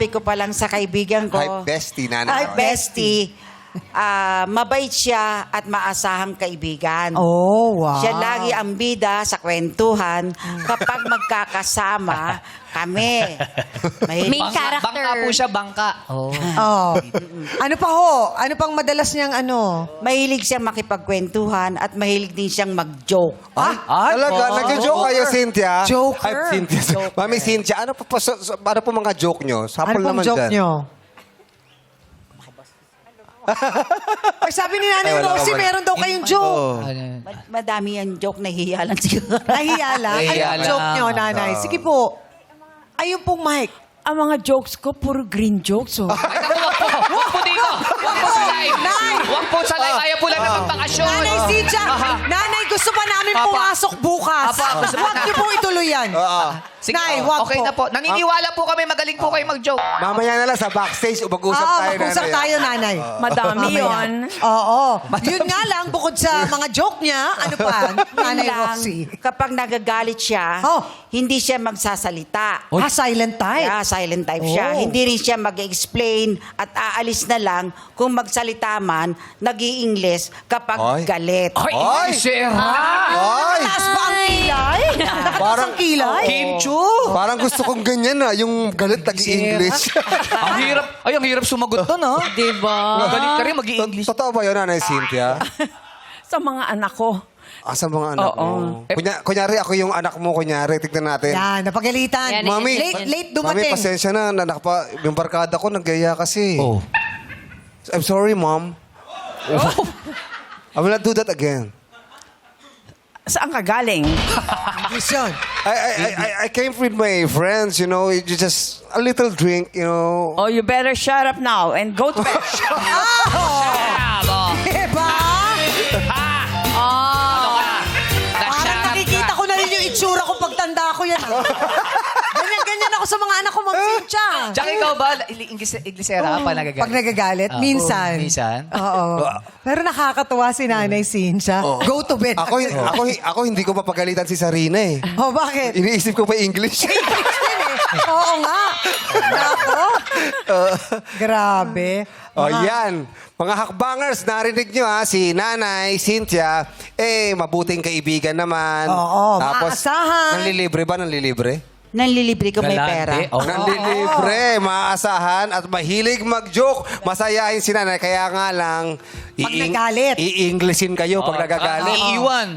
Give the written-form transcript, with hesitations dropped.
masasabi ko pa lang sa kaibigan ko. Hi, bestie, nanay. Hi, bestie. Mabait siya at maasahang kaibigan. Oh, wow. Siya lagi ang bida sa kwentuhan kapag magkakasama kami. Main character. Bangka po siya, bangka. Oh. Oh. Ano pa ho? Ano pang madalas niyang ano? Mahilig siyang makipagkwentuhan at mahilig din siyang mag-joke. Talaga? Nag-joke kayo, Cynthia? Joker. Ay, Cynthia. Mami Cynthia, ano po mga joke nyo? Ano Sample pong naman joke dyan. niyo? Ay, sabi ni Ay, Nanay wala Rosie, ka ba? meron daw kayong joke. Oh. Madami yan joke, nahihiya lang siguro. Nahiya lang. Ano Nahiya yung joke lang. niyo, Nanay? Sige po. Ayun pong mic. Ang mga jokes ko, puro green jokes. Oh. Ay, naku, wag po. Wag po dito. Wag po sa live. Nay! Wag po sa live. Ayaw po lang na magbakasyon. Nanay Cynthia, Nanay, gusto pa namin Apa. pumasok bukas. Apa, gusto pa Huwag niyo po ituloy yan. Sige, Nay, oh, wag okay po. na po. Naniniwala po kami. Magaling po kayo mag-joke. Mamaya na lang sa backstage, mag-usap Oo, tayo. mag-usap nanay. tayo, Nanay. Madami Mamaya. yun. Oo. Yun nga lang, bukod sa mga joke niya, ano pa, Nanay Yun lang, Rosie? kapag nagagalit siya, Oh. hindi siya magsasalita. Silent type. Yeah, silent type siya. Oh. Hindi rin siya mag-explain at aalis na lang kung magsalita man, nag-i-English kapag Ay. galit. Ay! Sira. Ay! Nakataas pa ang kilay? Nakataas ang kilay? Kim Chu. Parang gusto kong ganyan yung galit nag-English. Ang hirap. Ay, ang hirap sumagot doon, ha? Diba? Magaling ka rin mag-i-English. Totoo ba yun, Nanay Cynthia? Sa mga anak ko. Sa mga anak Oo. mo. Kunyari, ako yung anak mo, kunyari. Tignan natin. Yan, napagalitan. Yan, Mami, Late Mami, dumating. pasensya na. Yung barkada ko, naggaya kasi. Oh. I'm sorry, Mom. I will not do that again. Saan ka galing? Vision. I came with my friends, you know, you just a little drink, you know. Oh, you better shut up now and go to bed. Bravo. Diba? Parang nakikita ko na rin yung itsura ko pagtanda ko yan. Ganyan ako sa mga anak ko, Ma'am Cynthia. Tsaka ikaw ba, Inglisera ka pa nagagalit? Pag nagagalit, minsan. Minsan? Oo. Pero nakakatuwa si Nanay Cynthia. Go to bed. Ako hindi ko mapagalitan si Sarina eh. Oh, bakit? Iniisip ko pa English. English din eh. Oo nga. Nako. Grabe. Yan. Mga hakbangers, narinig nyo si Nanay Cynthia, mabuting kaibigan naman. Oo, Tapos, maasahan. nanlilibre ba? Nanlilibre? Nanlilibre ko may Galante. pera. Oh. Nanlilibre, maaasahan at mahilig mag-joke. Masayahin si Nanay. Kaya nga lang, Pag nagalit. i-Englishin kayo pag nagagalit. Iiwan.